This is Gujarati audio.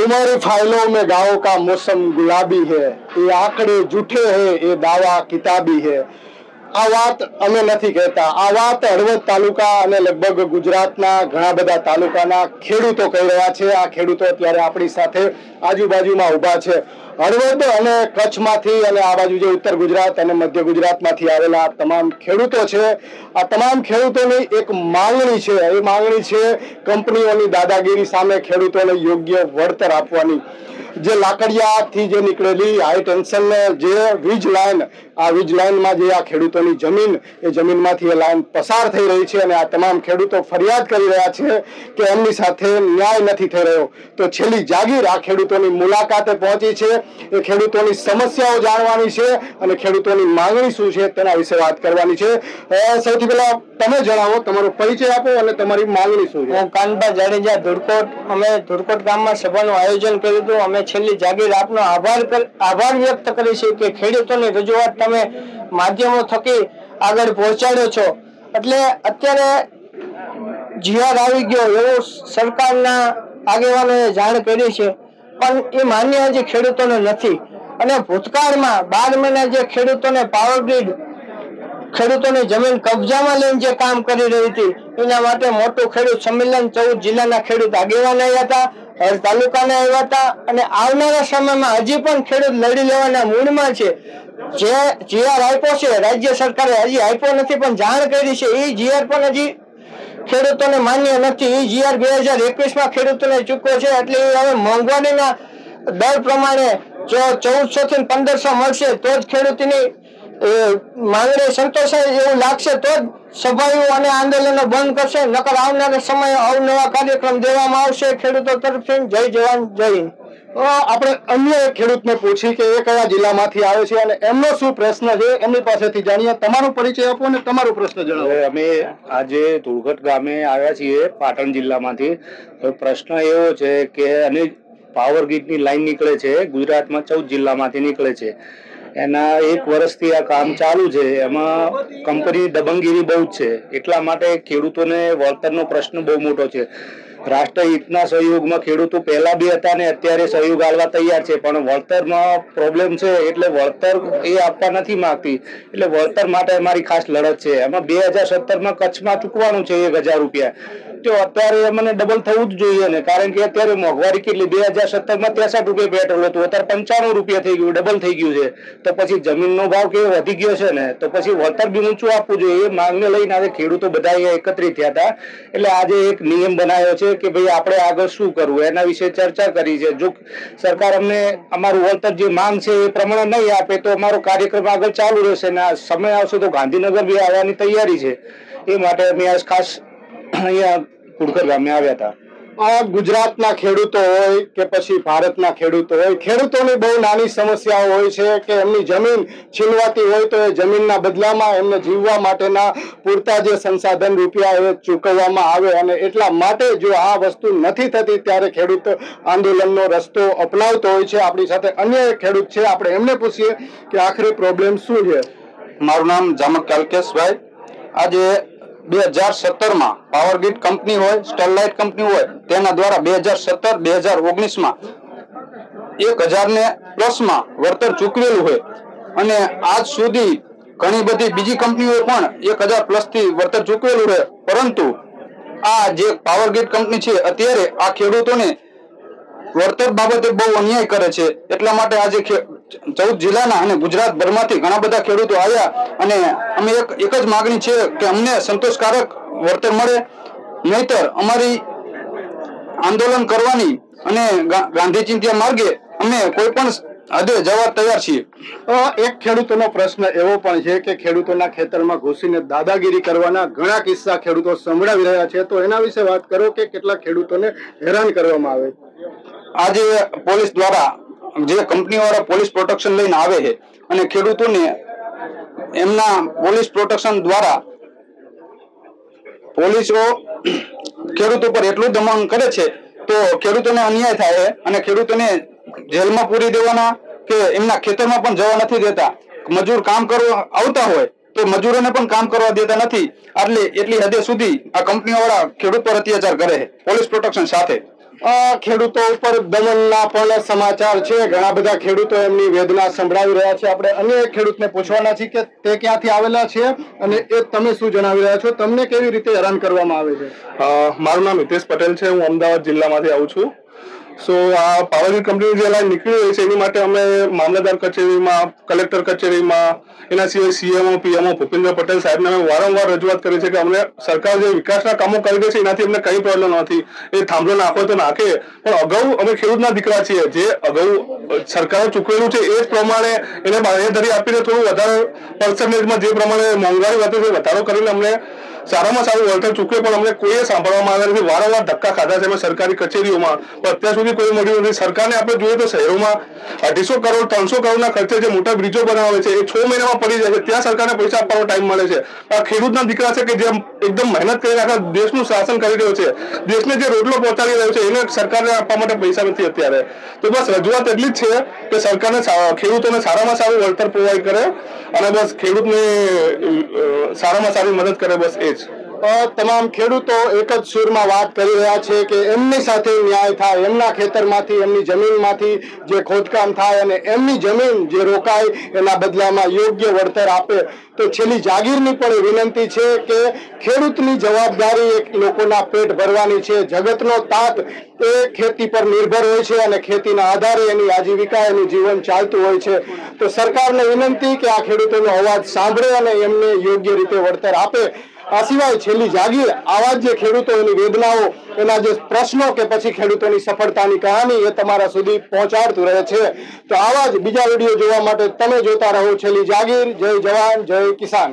तुम्हारी फाइलों में गाँव का मौसम गुलाबी है, ये आंकड़े झूठे है, ये दावा किताबी है। आ વાત અમે નથી કહેતા, આ વાત હળવદ તાલુકા અને લગભગ ગુજરાતના ઘણા બધા તાલુકાના ખેડૂતો કહી રહ્યા છે। આ ખેડૂતો અત્યારે આપણી સાથે આજુબાજુમાં ઊભા છે। હળવદ અને કચ્છમાંથી અને આ બાજુ જે ઉત્તર ગુજરાત અને મધ્ય ગુજરાતમાંથી આવેલા તમામ ખેડૂતો છે। આ તમામ ખેડૂતોની એક માંગણી છે, એ માંગણી છે કંપનીઓની દાદાગીરી સામે ખેડૂતોને યોગ્ય વળતર આપવાની। જે લાકડિયાથી જે નીકળેલી હાઈ ટેન્શન જે વીજ લાઈન, આ વીજ લાઈનમાં જે આ ખેડૂતોની જમીન, એ જમીનમાંથી એ લાઈન પસાર થઈ રહી છે અને આ તમામ ખેડૂતો ફરિયાદ કરી રહ્યા છે કે એમની સાથે ન્યાય નથી થઈ રહ્યો। તો છેલ્લી જાગીર આ ખેડૂતોની મુલાકાતે પહોંચી છે, એ ખેડૂતોની સમસ્યાઓ જાણવાની છે અને ખેડૂતોની માંગણી શું છે તેના વિશે વાત કરવાની છે। સૌથી પહેલા તમે જણાવો, તમારો પરિચય આપો અને તમારી માંગણી શું છે। હું કાનબા જાડેજા, ધુડકોટ। અમે ધુડકોટ ગામમાં સભાનું આયોજન કર્યું હતું। અમે છેલ્લી જાગીર આપનો આભાર વ્યક્ત કરી છે કે ખેડૂતોની રજૂઆત તમે માધ્યમો થકી આગળ પહોંચાડ્યો છો। એટલે અત્યારે જીઆર આવી ગયો એવું સરકારના આગેવાનોએ જાણ કરી છે, પણ એ માન્ય હજી ખેડૂતોને નથી। અને ભૂતકાળમાં 12 મહિના જે ખેડૂતોને પાવર ગ્રીડ ખેડૂતોની જમીન કબજામાં લઈને જે કામ કરી રહી હતી, એના માટે મોટું ખેડૂત સંમેલન 14 જિલ્લાના ખેડૂત આગેવાન આવ્યા હતા, હર તાલુકાના આવ્યા હતા અને આવનારા સમયમાં હજી પણ ખેડૂત લડી લેવાના મૂડમાં છે। જે જીઆર આપ્યો છે રાજ્ય સરકારે હજી આપ્યો નથી, પણ જાણ કરી છે, એ જીઆર પણ હજી ખેડૂતોને માન્ય નથી। એ જીઆર 2021માં ખેડૂતોને ચૂક્યો છે, એટલે હવે મોંઘવારીના દર પ્રમાણે જો 1400 થી 1500 મળશે તો જ ખેડૂતની માંગણી સંતોષાય એવું લાગશે, તો જ સભાઓ અને આંદોલનો બંધ કરશે। નકર આવનારા સમયે અવનવા કાર્યક્રમ દેવામાં આવશે ખેડૂતો તરફથી। જય જવાન જય હિન્દ। આપણે અન્ય એક ખેડૂતને પૂછી કે એ કયા જિલ્લામાંથી આવે છે અને એમનો શું પ્રશ્ન છે, એમની પાસેથી જાણીએ। તમારો પરિચય આપો અને તમારો પ્રશ્ન જણાવો। અમે આજે ધુળગઢ ગામે આવ્યા છીએ પાટણ જિલ્લામાંથી। પ્રશ્ન એવો છે કે અને પાવર ગ્રીડની લાઈન નીકળે છે, ગુજરાતમાં 14 જિલ્લામાંથી નીકળે છે। એના 1 વર્ષથી આ કામ ચાલુ છે, એમાં કંપની દબંગગીરી બહુ જ છે, એટલા માટે ખેડૂતોને વળતરનો પ્રશ્ન બહુ મોટો છે। રાષ્ટ્રહિતના સહયોગમાં ખેડૂતો પહેલા બી હતા ને અત્યારે સહયોગ આપવા તૈયાર છે, પણ વળતરમાં પ્રોબ્લેમ છે, એટલે વળતર એ આપવા નથી માંગતી। એટલે વળતર માટે અમારી ખાસ લડત છે। એમાં 2017માં કચ્છમાં ચૂકવાનું છે 1000 રૂપિયા, તો અત્યારે મને ડબલ થવું જ જોઈએ ને, કારણ કે અત્યારે મોંઘવારી કેટલી, 2017માં 63 રૂપિયા પેટ્રોલ હતું, અત્યારે 95 રૂપિયા થઈ ગયું, ડબલ થઈ ગયું છે। તો પછી જમીનનો ભાવ કેવો વધી ગયો છે ને, તો પછી વળતર બી ઊંચું આપવું જોઈએ। એ માંગને લઈને આજે ખેડૂતો બધા અહીંયા એકત્રિત થયા હતા, એટલે આજે એક નિયમ બનાવ્યો છે કે ભાઈ આપણે આગળ શું કરવું, એના વિશે ચર્ચા કરી છે। જો સરકાર અમને અમારું વળતર જે માંગ છે એ પ્રમાણે નહીં આપે તો અમારો કાર્યક્રમ આગળ ચાલુ રહેશે ને આ સમય આવશે તો ગાંધીનગર બી આવવાની તૈયારી છે। એ માટે અમે આજ ખાસ અહીંયા ધુડખર ગામે આવ્યા હતા। ગુજરાતના ખેડૂતો હોય કે પછી ભારતના ખેડૂતો હોય, ખેડૂતોની બહુ નાની સમસ્યાઓ હોય છે કે એમની જમીન છીનવાતી હોય તો એ જમીનના બદલામાં એમને જીવવા માટેના પૂરતા જે સંસાધન રૂપિયા એ ચૂકવવામાં આવે, અને એટલા માટે જો આ વસ્તુ નથી થતી ત્યારે ખેડૂત આંદોલનનો રસ્તો અપનાવતો હોય છે। આપણી સાથે અન્ય એક ખેડૂત છે, આપણે એમને પૂછીએ કે આખરે પ્રોબ્લેમ શું છે। મારું નામ જામક કાલકેશભાઈ। આજે 2017માં પાવર ગ્રીડ કંપની હોય, સ્ટરલાઇટ કંપની હોય, તેના દ્વારા 2017-2019માં 1000 ને પ્લસમાં વળતર ચૂકવેલું હોય અને આજ સુધી ઘણી બધી બીજી કંપનીઓએ પણ 1000 પ્લસથી વળતર ચૂકવેલું રહે, પરંતુ આ જે પાવર ગ્રીડ કંપની છે અત્યારે આ ખેડૂતોને વળતર બાબતે બહુ અન્યાય કરે છે। એટલા માટે આજે 14 જિલ્લાના અને ગુજરાતભરમાંથી ઘણા બધા ખેડૂતો આવ્યા અને અમે એક જ માગણી છે કે અમને સંતોષકારક વળતર મળે, નહીતર અમારી આંદોલન કરવાની અને ગાંધી ચિંધ્યા માર્ગે અમે કોઈ પણ હદે જવા તૈયાર છીએ। એક ખેડૂતોનો પ્રશ્ન એવો પણ છે કે ખેડૂતોના ખેતરમાં ઘૂસીને દાદાગીરી કરવાના ઘણા કિસ્સા ખેડૂતો સંભળાવી રહ્યા છે, તો એના વિશે વાત કરો કે કેટલા ખેડૂતોને હેરાન કરવામાં આવે। આજે પોલીસ દ્વારા જે કંપનીવાળા પોલીસ પ્રોટેક્શન લઈને આવે છે અને ખેડૂતોને એમના પોલીસ પ્રોટેક્શન દ્વારા પોલીસો ખેડૂતો પર એટલું દમન કરે છે તો ખેડૂતોને અન્યાય થાય અને ખેડૂતોને જેલમાં પૂરી દેવાના કે એમના ખેતરમાં પણ જવા નથી દેતા। મજૂર કામ કરવા આવતા હોય તો મજૂરોને પણ કામ કરવા દેતા નથી। એટલી હદે સુધી આ કંપનીવાળા ખેડૂત પર અત્યાચાર કરે છે પોલીસ પ્રોટેક્શન સાથે। ખેડૂતો ઉપર દમનના પણ સમાચાર છે. ઘણા બધા ખેડૂતો એમની વેદના સંભળાવી રહ્યા છે. આપણે અન્ય એક ખેડૂતને પૂછવાના છીએ કે તે ક્યાંથી આવેલા છે અને એ તમે શું જણાવી રહ્યા છો, તમને કેવી રીતે હેરાન કરવામાં આવે છે? મારું નામ હિતેશ પટેલ છે. હું અમદાવાદ જિલ્લામાંથી આવું છું. આ પાવર ગ્રીડ કંપની જે લાઈન નીકળી રહી છે એની માટે અમે મામલતદાર કચેરીમાં, કલેક્ટર કચેરીમાં, એના સિવાય સીએમઓ પીએમઓ ભૂપેન્દ્ર પટેલ સાહેબને અમે વારંવાર રજૂઆત કરી છે કે અમને સરકાર જે વિકાસના કામો કરી રહી છે એનાથી અમને કંઈ પ્રોબ્લેમ નથી. એ થાંભલો નાખો તો નાખે, પણ અગાઉ અમે ખેડૂતના દીકરા છીએ. જે અગાઉ સરકારે ચૂકવેલું છે એ જ પ્રમાણે એને બાંહેધરી આપીને થોડું વધારે પર્સન્ટેજમાં જે પ્રમાણે મોંઘવારી વધે છે વધારો કરીને અમને સારામાં સારું વળતર ચૂકવે, પણ અમને કોઈએ સાંભળવામાં આવ્યા નથી. વારંવાર ધક્કા ખાધા છે અમે સરકારી કચેરીઓમાં, પણ અત્યાર સુધી કોઈ મળ્યું નથી. સરકારને આપણે જોઈએ તો શહેરોમાં 250 કરોડ 300 કરોડના ખર્ચે જે મોટા બ્રિજો બનાવે છે એ 6 મહિનામાં પડી જાય છે. ત્યાં સરકારને પૈસા આપવાનો ટાઈમ મળે છે. આ ખેડૂતના દીકરા છે કે જે એકદમ મહેનત કરીને આખા દેશનું શાસન કરી રહ્યો છે, દેશને જે રોટલો પહોંચાડી રહ્યો છે, એને સરકારને આપવા માટે પૈસા નથી અત્યારે. તો બસ રજૂઆત એટલી જ છે કે સરકારને ખેડૂતોને સારામાં સારું વળતર પ્રોવાઈડ કરે અને બસ ખેડૂતને સારામાં સારી મદદ કરે, બસ એ જ. તમામ ખેડૂતો એક જ સૂરમાં વાત કરી રહ્યા છે કે એમની સાથે ન્યાય થાય, એમના ખેતરમાંથી, એમની જમીનમાંથી જે ખોદકામ થાય અને એમની જમીન જે રોકાય એના બદલામાં યોગ્ય વળતર આપે. તો છેલ્લી જાગીરની પણ વિનંતી છે કે ખેડૂતની જવાબદારી એક લોકોના પેટ ભરવાની છે. જગતનો તાત એ ખેતી પર નિર્ભર હોય છે અને ખેતીના આધારે એની આજીવિકા, એનું જીવન ચાલતું હોય છે. તો સરકારને વિનંતી કે આ ખેડૂતોનો અવાજ સાંભળે અને એમને યોગ્ય રીતે વળતર આપે. આ સિવાય છેલ્લી જાગીર આવા જે ખેડૂતોની વેદનાઓ, એના જે પ્રશ્નો કે પછી ખેડૂતોની સફળતાની કહાની એ તમારા સુધી પહોંચાડતું રહે છે. તો આવા જ બીજા વિડીયો જોવા માટે તમે જોતા રહો છેલ્લી જાગીર. જય જવાન, જય કિસાન.